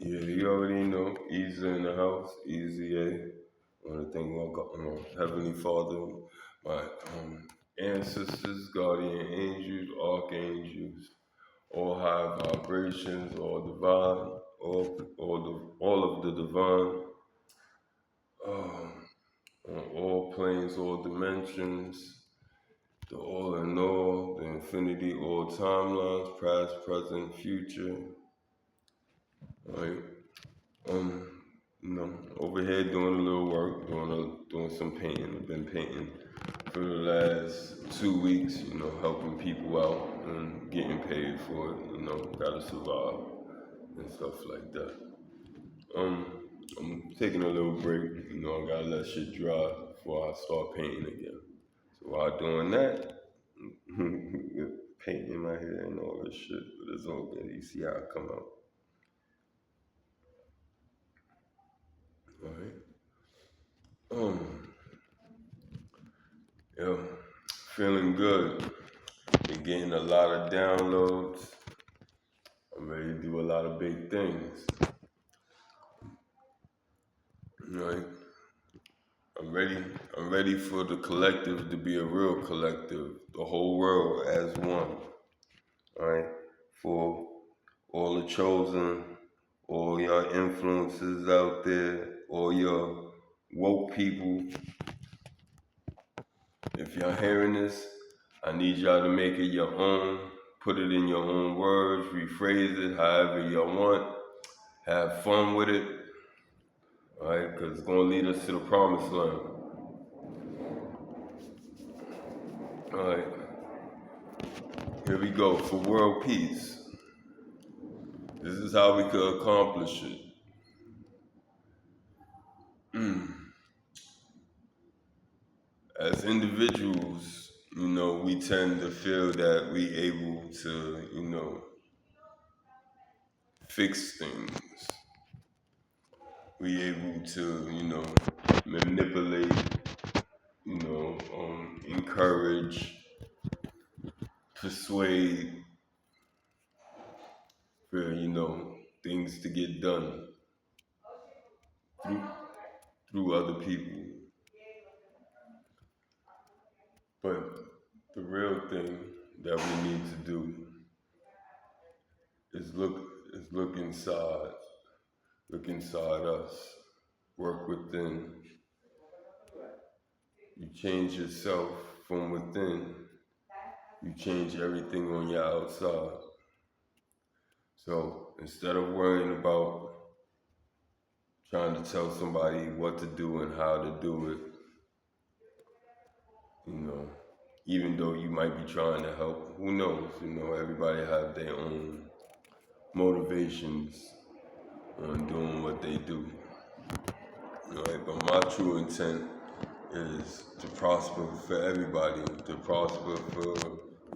Yeah, you already know. Easy in the house, easy. I want to thank my Heavenly Father, my ancestors, guardian angels, archangels, all high vibrations, all divine, all of the divine, um, on all planes, all dimensions, the all in all, the infinity, all timelines, past, present, future. Right? Um, over here doing a little work, doing some painting. I've been painting for the last 2 weeks, helping people out and getting paid for it, gotta survive and stuff like that. Um, I'm taking a little break, I gotta let shit dry before I start painting again. So while doing that, painting my hair and all this shit, but it's all good. You see how it come out. All right. Um, yeah, feeling good. Been getting a lot of downloads. I'm ready to do a lot of big things. Right? I'm ready. I'm ready for the collective to be a real collective. The whole world as one. Right? For all the chosen, all your influences out there, all your woke people. If y'all hearing this, I need y'all to make it your own. Put it in your own words, rephrase it however you want. Have fun with it, all right? Because it's going to lead us to the promised land. All right, here we go for world peace. This is how we could accomplish it. As individuals, we tend to feel that we able to, fix things. We able to, manipulate, encourage, persuade for, things to get done through, through other people. But the real thing that we need to do is look inside us, work within. You change yourself from within, you change everything on your outside. So instead of worrying about trying to tell somebody what to do and how to do it, even though you might be trying to help, who knows? Everybody have their own motivations on doing what they do. Right? But my true intent is to prosper for everybody, to prosper for,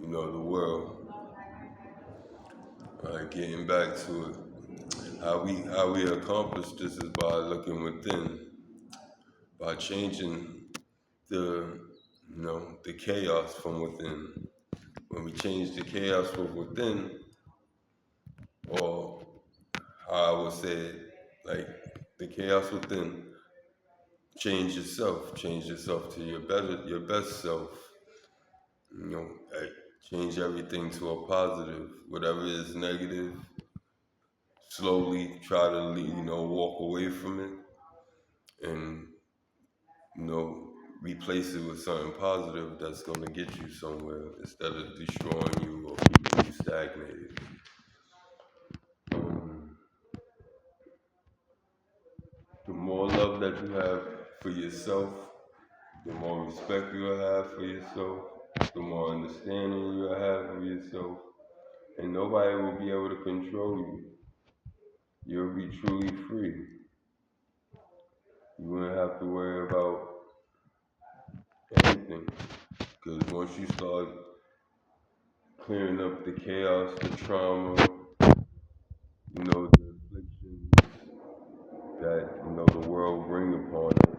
the world. Right? Getting back to it. How we accomplish this is by looking within, by changing the the chaos from within. When we change the chaos from within, or how I would say it, like the chaos within, change yourself to your best self. Like change everything to a positive. Whatever is negative, slowly try to walk away from it and replace it with something positive that's gonna get you somewhere instead of destroying you or keeping you stagnated. Um, the more love that you have for yourself, the more respect you'll have for yourself, the more understanding you'll have of yourself, and nobody will be able to control you. You'll be truly free. You wouldn't have to worry about anything, because once you start clearing up the chaos, the trauma, the afflictions that, the world bring upon us,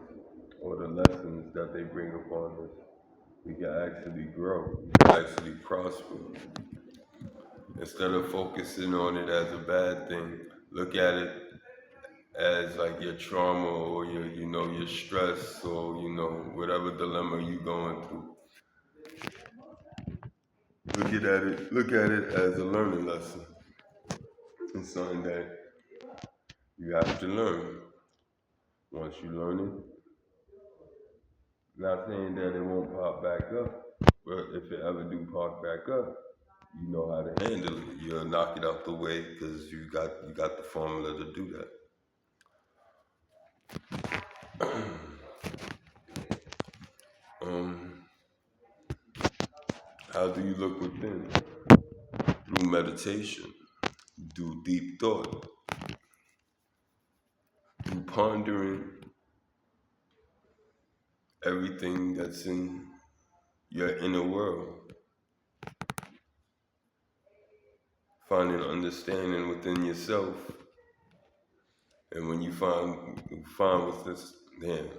or the lessons that they bring upon us, we can actually grow, we can actually prosper. Instead of focusing on it as a bad thing, look at it as like your trauma or your stress or whatever dilemma you're going through. Look at it as a learning lesson. It's something that you have to learn. Once you learn it, not saying that it won't pop back up, but if it ever do pop back up, you know how to handle it. You'll knock it out the way because you got the formula to do that. um, how do you look within? Through meditation, do deep thought, through pondering everything that's in your inner world, finding understanding within yourself. And when you find with this, damn,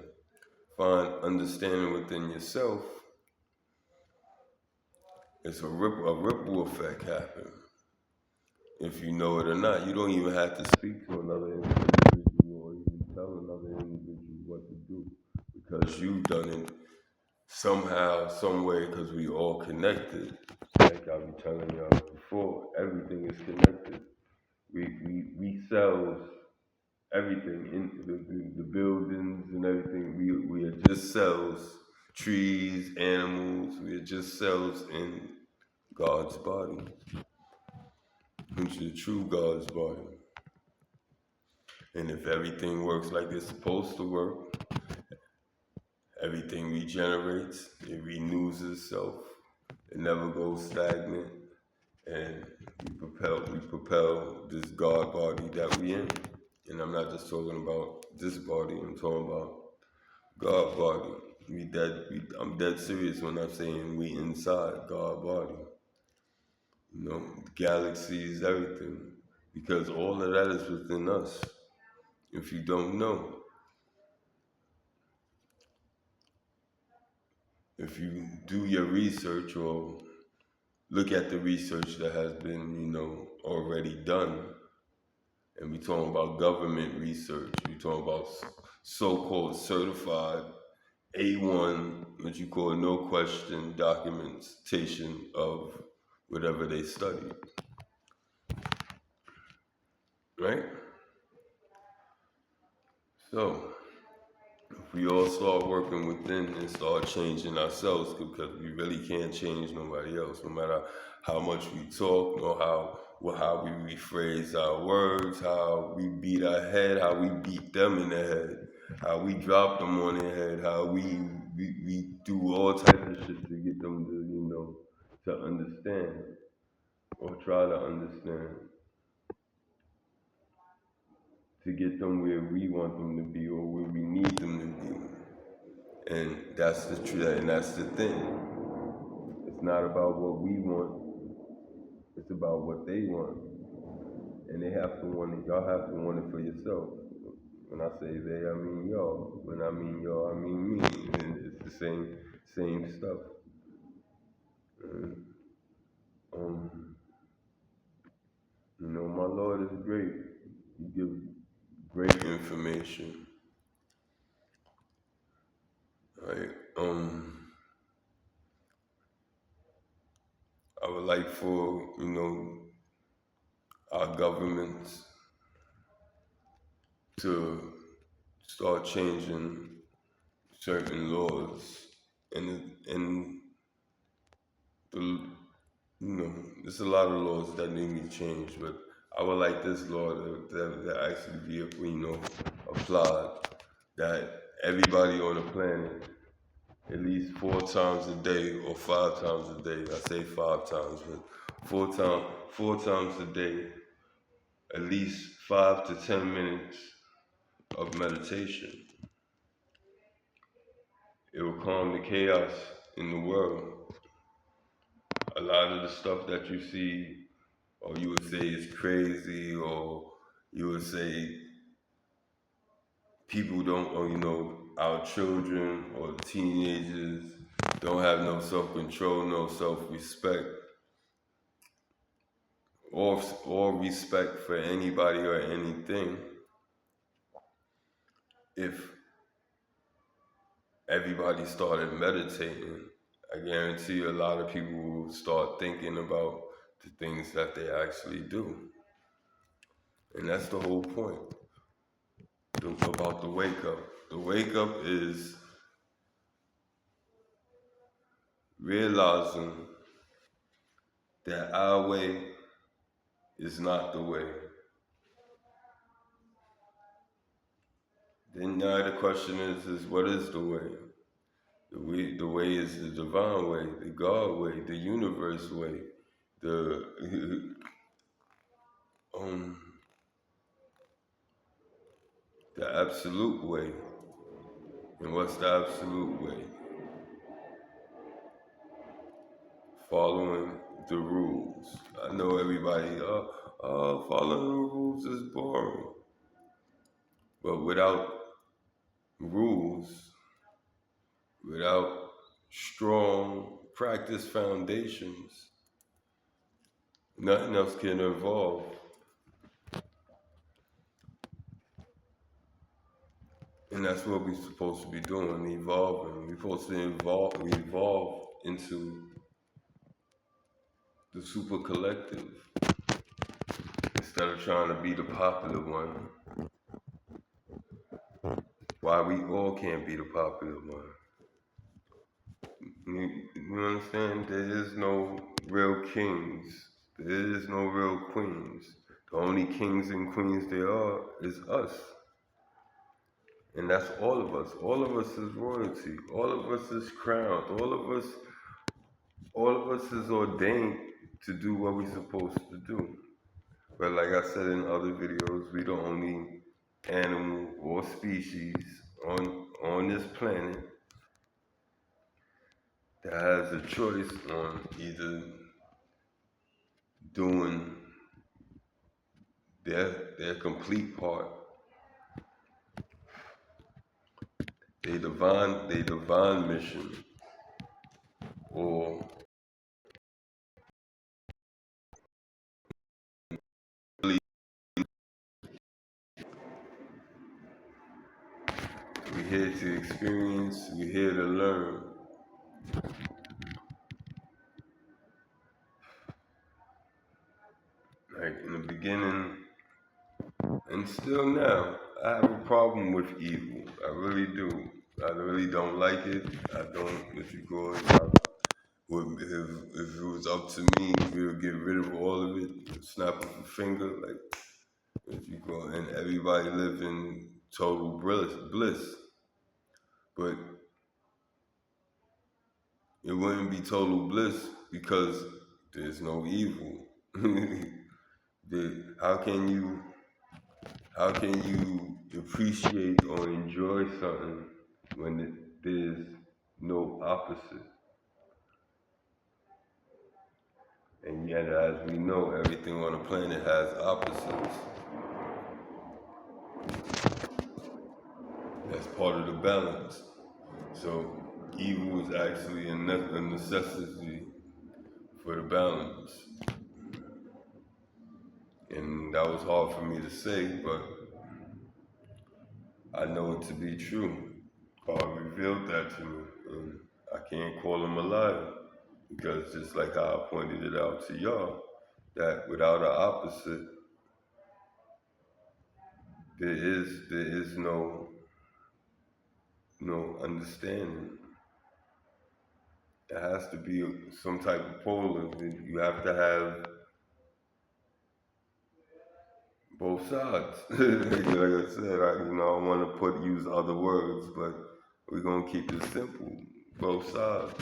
find understanding within yourself, it's a ripple effect happen. If you know it or not, you don't even have to speak to another individual or even tell another individual what to do because you've done it somehow, some way, because we all connected. Like I was telling y'all before, everything is connected. We cells, everything in the buildings and everything. We are just cells, trees, animals. We are just cells in God's body, which is true God's body. And if everything works like it's supposed to work, everything regenerates, it renews itself, it never goes stagnant, and we propel this God body that we in. And I'm not just talking about this body, I'm talking about God body. I'm dead serious when I'm saying we inside God body. Galaxies, everything. Because all of that is within us. If you don't know, if you do your research or look at the research that has been, already done, and we talking about government research, we talking about so-called certified A1, what you call no question documentation of whatever they studied, right? So if we all start working within and start changing ourselves, because we really can't change nobody else, no matter how much we talk, or how we rephrase our words, how we beat our head, how we beat them in the head, how we drop them on their head, how we do all types of shit to get them to understand or try to understand, to get them where we want them to be or where we need them to be. And that's the truth, and that's the thing. It's not about what we want, it's about what they want. And they have to want it, y'all have to want it for yourself. When I say they, I mean y'all. When I mean y'all, I mean me. And it's the same stuff. And, my Lord is great. He gives great information. Right? I would like for, our governments to start changing certain laws, and the there's a lot of laws that need to be changed, but I would like this law that actually be applied, that everybody on the planet at least 4 times a day or 5 times a day. I say 5 times, but four times a day, at least 5 to 10 minutes of meditation. It will calm the chaos in the world. A lot of the stuff that you see, or you would say is crazy, or you would say people don't, or our children or teenagers don't have no self-control, no self-respect, or respect for anybody or anything. if everybody started meditating, I guarantee a lot of people will start thinking about the things that they actually do. And that's the whole point about the wake up. The wake up is realizing that our way is not the way. Then now the question is what is the way? The way is the divine way, the God way, the universe way, the um the absolute way. And what's the absolute way? Following the rules. I know everybody, following the rules is boring. But without rules, without strong practice foundations, nothing else can evolve. And that's what we're supposed to be doing, evolving. We're supposed to evolve into the super collective instead of trying to be the popular one. Why we all can't be the popular one. You understand? There is no real kings. There is no real queens. The only kings and queens there are is us. And that's all of us. All of us is royalty. All of us is crowned. All of us is ordained to do what we're supposed to do. But like I said in other videos, we the only animal or species on this planet that has a choice on either doing their complete part, their divine mission, or we're here to experience, we're here to learn. Like in the beginning, and still now, I have a problem with evil. I really do. I really don't like it. I don't, if you go, if it was up to me, we would get rid of all of it, snap of a finger, like, if you go, and everybody live in total bliss. But it wouldn't be total bliss because there's no evil. How can you appreciate or enjoy something when there's no opposite? And yet, as we know, everything on the planet has opposites. That's part of the balance. So evil is actually a necessity for the balance. And that was hard for me to say, but I know it to be true. God revealed that to me, and I can't call him a liar, because just like how I pointed it out to y'all, that without an opposite, there is no understanding. There has to be some type of polar. You have to have both sides. Like I said, I don't want to use other words, but we're gonna keep it simple. Both sides.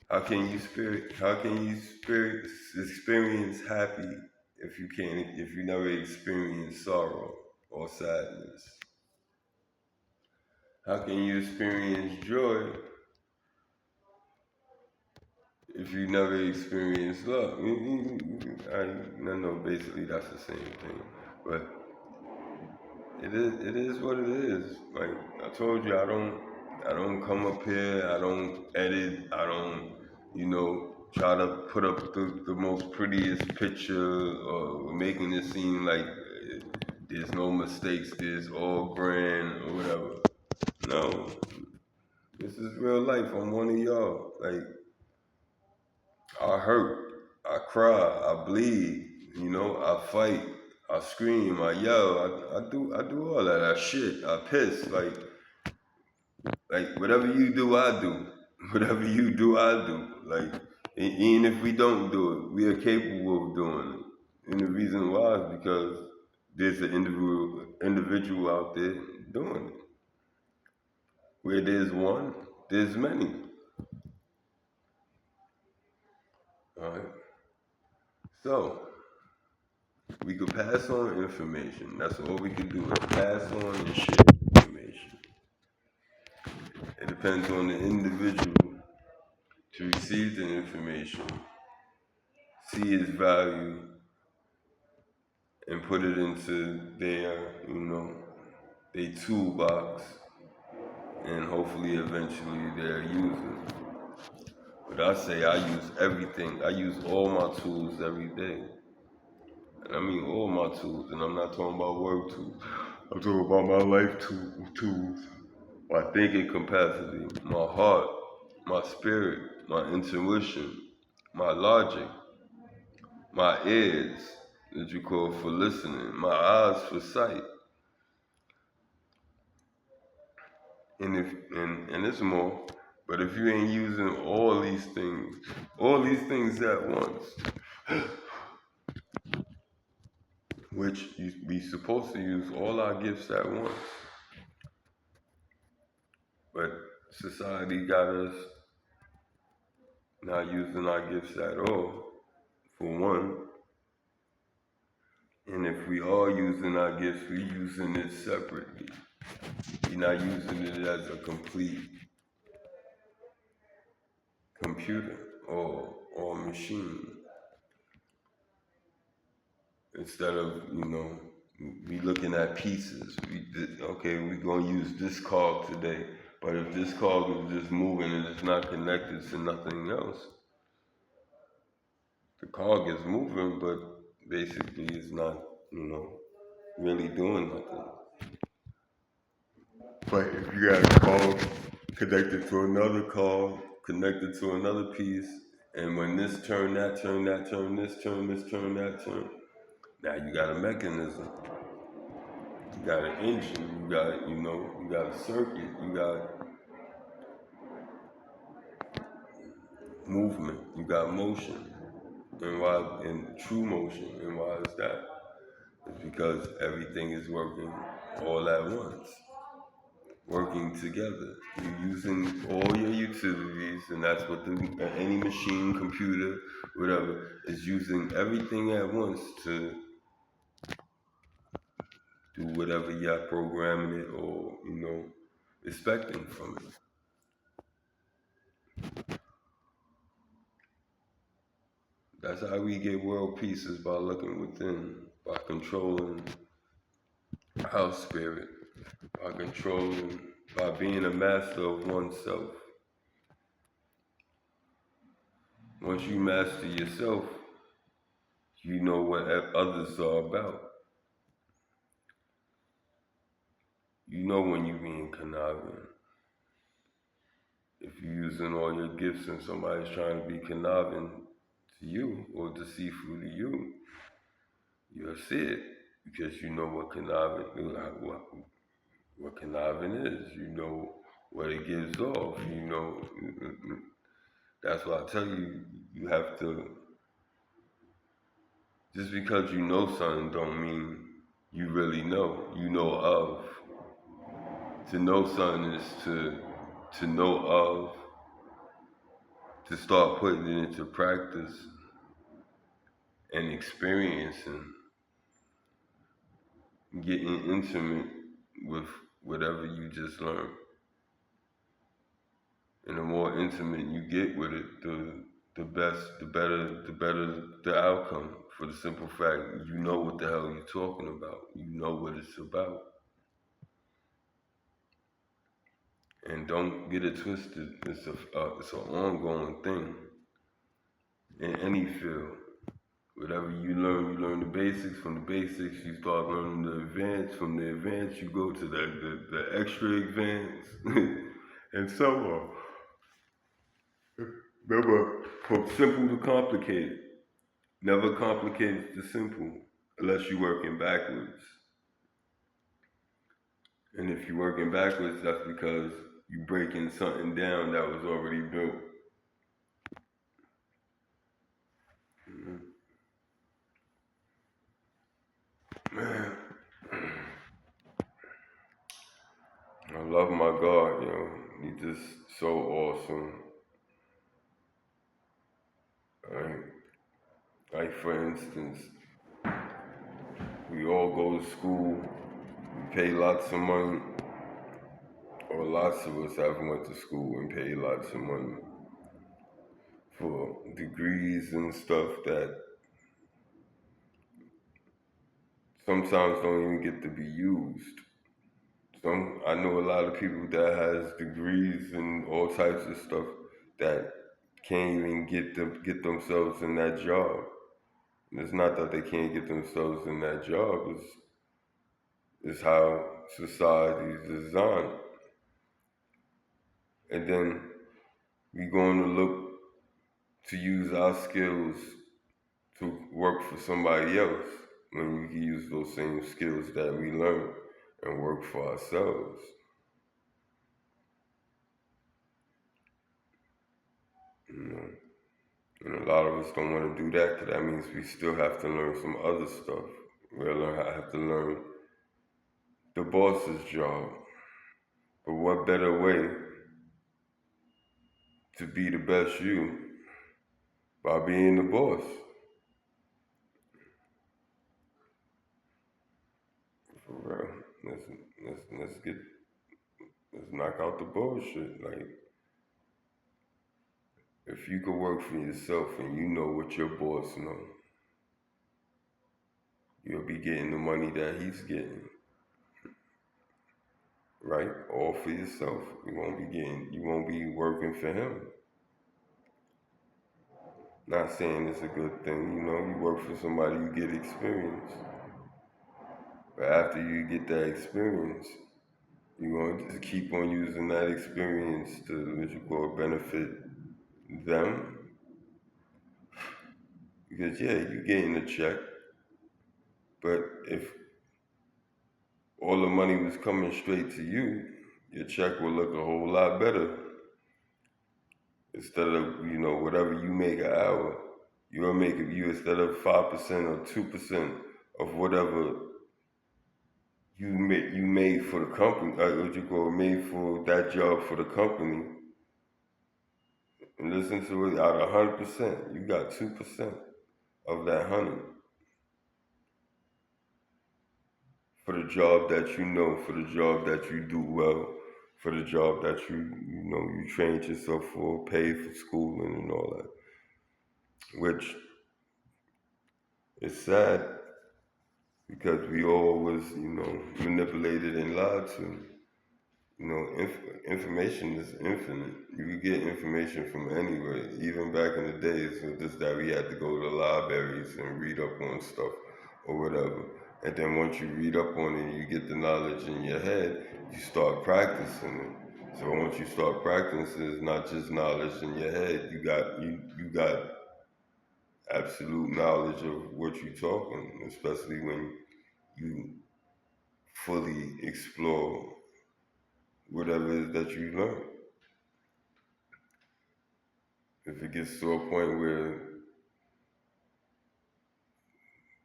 How can you experience happy if you never experience sorrow or sadness? How can you experience joy if you never experience love? I know basically that's the same thing, but it is what it is. Like I told you, I don't come up here, I don't edit, I don't, try to put up the most prettiest picture or making it seem like there's no mistakes, there's all grand or whatever. No, this is real life. I'm one of y'all. Like, I hurt, I cry, I bleed, I fight, I scream, I yell, I do all that. I shit, I piss, like whatever you do, I do. Whatever you do, I do. Like, even if we don't do it, we are capable of doing it. And the reason why is because there's an individual out there doing it. Where there's one, there's many. All right. So we could pass on information. That's all we can do is pass on and share information. It depends on the individual to receive the information, see its value, and put it into their toolbox, and hopefully eventually they'll use it. But I say I use everything. I use all my tools every day. And I mean all my tools, and I'm not talking about work tools. I'm talking about my life tools. My thinking capacity, my heart, my spirit, my intuition, my logic, my ears that you call for listening, my eyes for sight. And it's more. But if you ain't using all these things at once, which we supposed to use all our gifts at once, but society got us not using our gifts at all, for one. And if we are using our gifts, we're using it separately. We're not using it as a complete computer or machine. Instead of, we looking at pieces. Okay, we're gonna use this cog today, but if this cog is just moving and it's not connected to nothing else, the cog is moving, but basically it's not, really doing nothing. But if you got a cog connected to another cog, connected to another piece, and when this turn, that turn, that turn, this turn, this turn, that turn, now you got a mechanism. You got an engine, you got a circuit, you got movement, you got motion. And why in true motion? And why is that? It's because everything is working all at once, working together. You're using all your utilities, and that's what any machine, computer, whatever, is using everything at once to do whatever you're programming it or, expecting from it. That's how we get world peace, is by looking within, by controlling our spirit, by being a master of oneself. Once you master yourself, you know what others are about. You know when you're being conniving. If you're using all your gifts and somebody's trying to be conniving to you or deceitful to you, you'll see it because you know what conniving is. You know what it gives off. That's why I tell you, you have to. Just because you know something don't mean you really know. You know of. To know something is to know of, to start putting it into practice and experiencing, getting intimate with whatever you just learned. And the more intimate you get with it, the better the outcome. For the simple fact, you know what the hell you're talking about. You know what it's about. And don't get it twisted. It's an ongoing thing in any field. Whatever you learn the basics. From the basics, you start learning the advanced. From the advanced, you go to the extra advanced, and so on. Remember, from simple to complicated. Never complicate the simple unless you're working backwards. And if you're working backwards, that's because you're breaking something down that was already built. Mhm. Man, I love my God, yo. He's just so awesome. Right? Like for instance, we all go to school, we pay lots of money, or lots of us have went to school and paid lots of money for degrees and stuff that sometimes don't even get to be used. I know a lot of people that has degrees and all types of stuff that can't even get themselves in that job. And it's not that they can't get themselves in that job. It's how society is designed. And then we going to look to use our skills to work for somebody else when we can use those same skills that we learn and work for ourselves. You know? And a lot of us don't want to do that because that means we still have to learn some other stuff. Have to learn the boss's job. But what better way to be the best you by being the boss? For real. Let's get let's knock out the bullshit. Like if you could work for yourself and you know what your boss know, you'll be getting the money that he's getting. Right? All for yourself. You won't be working for him. Not saying it's a good thing, you work for somebody, you get experience. But after you get that experience, you're going to just keep on using that experience to, what you call, benefit them. Because, yeah, you're getting a check, but if all the money was coming straight to you, your check would look a whole lot better. Instead of, whatever you make an hour, you'll make it, you instead of 5% or 2% of whatever you made for the company, what you call made for that job for the company, and listen to it, out of 100%, you got 2% of that 100 for the job that you know, for the job that you do well, for the job that you trained yourself for, paid for schooling and all that. Which is sad because we all was, manipulated and lied to. Information is infinite. You could get information from anywhere, even back in the days, just that we had to go to the libraries and read up on stuff or whatever. And then once you read up on it, you get the knowledge in your head, you start practicing it. So once you start practicing, it's not just knowledge in your head. You got absolute knowledge of what you're talking, especially when you fully explore whatever it is that you learn. If it gets to a point where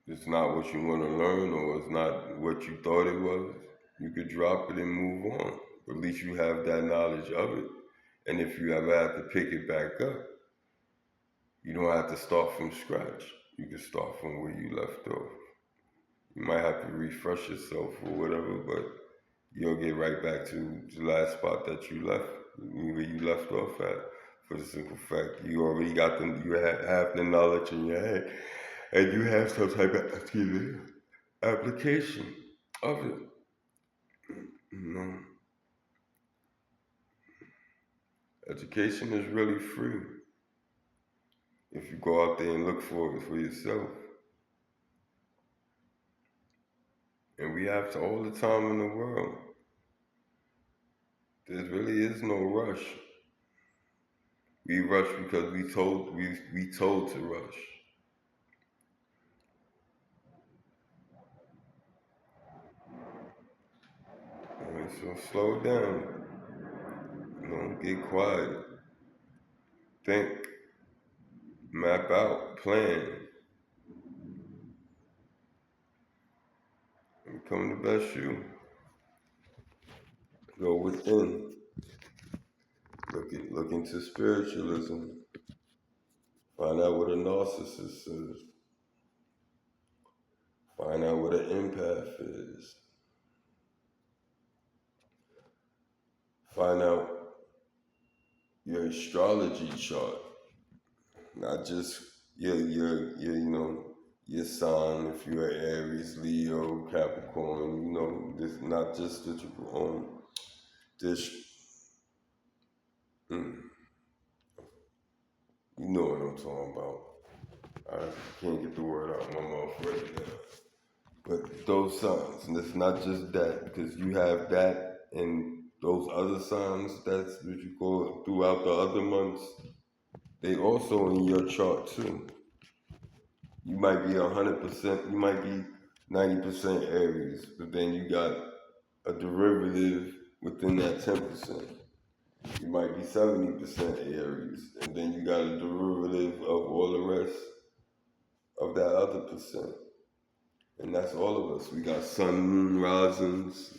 it's not what you want to learn or it's not what you thought it was, you could drop it and move on. But at least you have that knowledge of it. And if you ever have to pick it back up, you don't have to start from scratch. You can start from where you left off. You might have to refresh yourself or whatever, but you'll get right back to the last spot that you left, where you left off at. For the simple fact, you already got you have the knowledge in your head, and you have some type of application of it. You know, education is really free if you go out there and look for it for yourself. And we have all the time in the world. There really is no rush. We rush because we told to rush. So slow down. Get quiet. Think. Map out. Plan. Become the best you. Go within. Look into spiritualism. Find out what a narcissist is. Find out what an empath is. Find out your astrology chart, not just your sign. If you're Aries, Leo, Capricorn, this not just that you this. Mm, you know what I'm talking about. I can't get the word out of my mouth right now. But those signs, and it's not just that, because you have that and those other signs, that's what you call it, throughout the other months, they also in your chart too. You might be 100%, you might be 90% Aries, but then you got a derivative within that 10%. You might be 70% Aries, and then you got a derivative of all the rest of that other percent. And that's all of us. We got sun, moon, risings.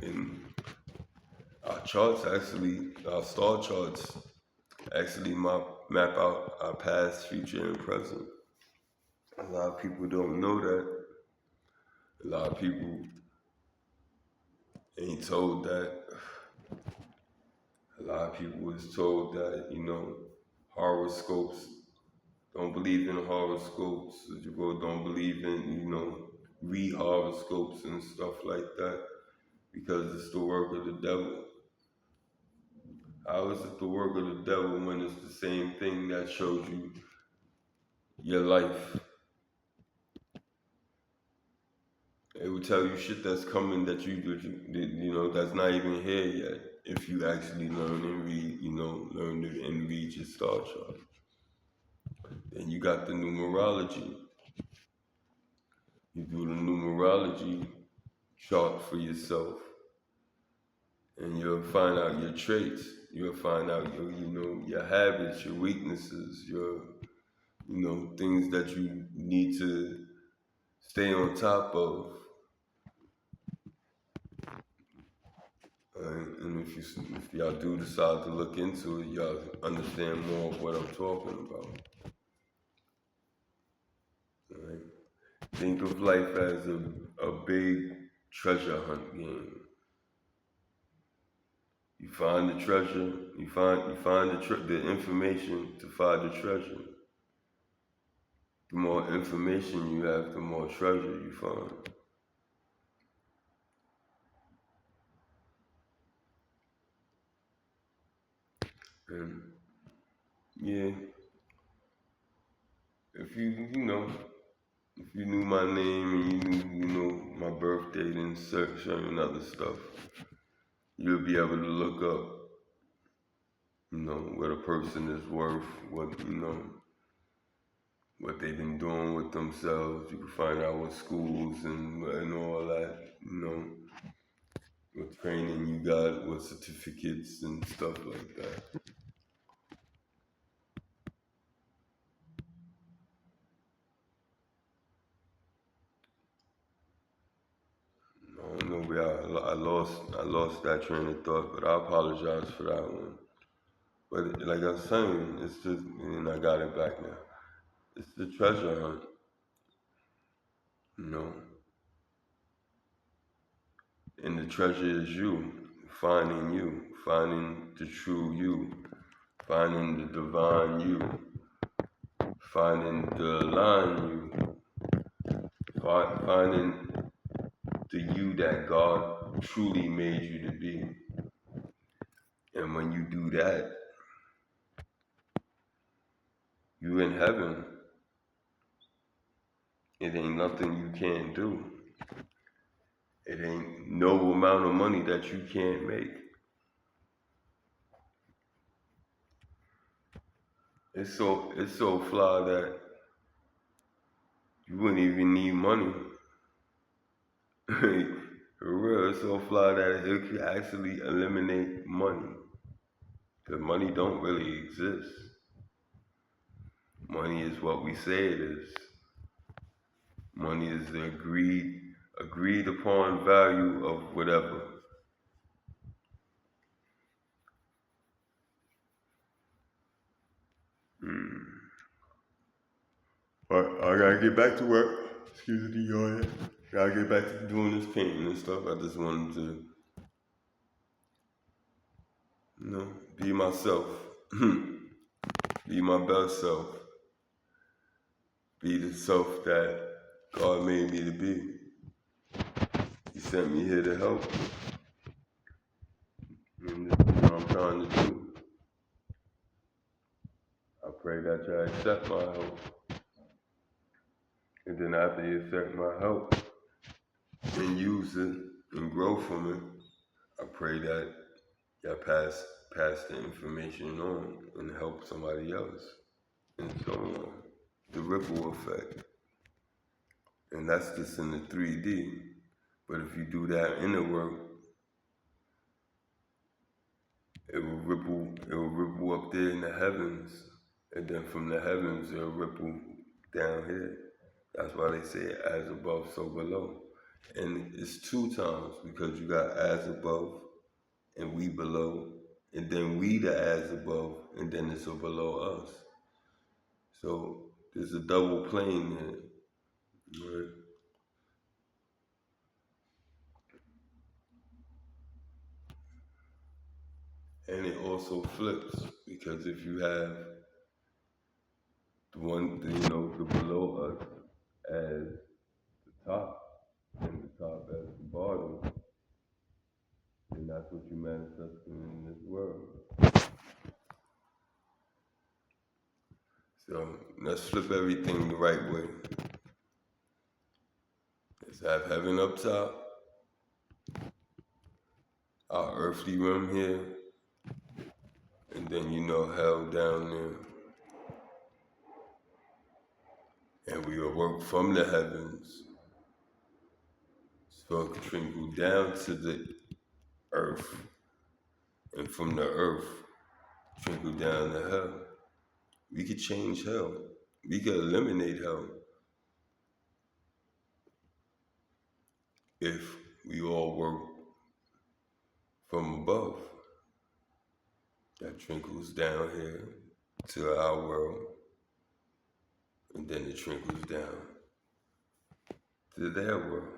And our charts actually, our star charts actually map out our past, future, and present. A lot of people don't know that. A lot of people ain't told that. A lot of people is told that, horoscopes, don't believe in horoscopes. People don't believe in, read horoscopes and stuff like that because it's the work of the devil. How is it the work of the devil when it's the same thing that shows you your life? It will tell you shit that's coming that that's not even here yet. If you actually learn and read, and read your star chart. Then you got the numerology. You do the numerology chart for yourself, and you'll find out your traits. You'll find out your habits, your weaknesses, your things that you need to stay on top of. And if y'all do decide to look into it, y'all understand more of what I'm talking about. Right? Think of life as a big treasure hunt game. You find the treasure, you find the information to find the treasure. The more information you have, the more treasure you find. And yeah, if if you knew my name and you know my birth date and certain other stuff, you'll be able to look up, what a person is worth, what they've been doing with themselves. You can find out what schools and all that, what training you got, what certificates and stuff like that. I don't know where I lost that train of thought, but I apologize for that one. But like I was saying, it's just, and I got it back now. It's the treasure hunt, you know, and the treasure is you, finding the true you, finding the divine you, finding the line you, finding the you that God truly made you to be. And when you do that, you in heaven. It ain't nothing you can't do. It ain't no amount of money that you can't make. It's so fly that you wouldn't even need money. For real, it's so fly that it could actually eliminate money. Because money don't really exist. Money is what we say it is. Money is the agreed upon value of whatever. Mm. But I gotta get back to work. Excuse the yawning. Gotta get back to doing this painting and stuff. I just wanted to, be myself. Be my best self. Be the self that God made me to be. He sent me here to help. And this is what I'm trying to do. I pray that you accept my help. And then after you accept my help and use it and grow from it, I pray that you pass the information on and help somebody else. And so on. The ripple effect. And that's just in the 3D. But if you do that inner work, it will ripple up there in the heavens. And then from the heavens it'll ripple down here. That's why they say as above, so below. And it's two times because you got as above and we below, and then we the as above, and then it's a below us. So there's a double plane there, right? And it also flips because if you have the below us as the top and the top as the bottom, then that's what you manifest in this world. So let's flip everything the right way. Let's have heaven up top, our earthly realm here, and then hell down there. And we will work from the heavens. So it can trickle down to the earth, and from the earth, trickle down to hell. We could change hell. We could eliminate hell if we all work from above. That trickles down here to our world, and then it trickles down to their world.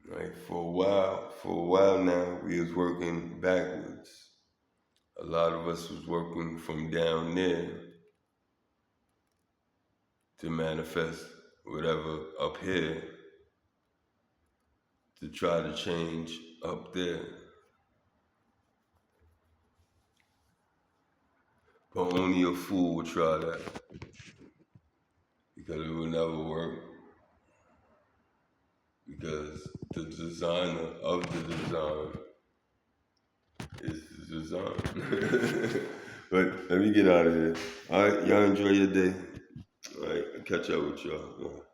Right? For a while now, we was working backwards. A lot of us was working from down there to manifest whatever up here to try to change up there. But only a fool would try that because it will never work. Because the designer of the design is the design. But let me get out of here. All right, y'all enjoy your day. All right, I'll catch up with y'all.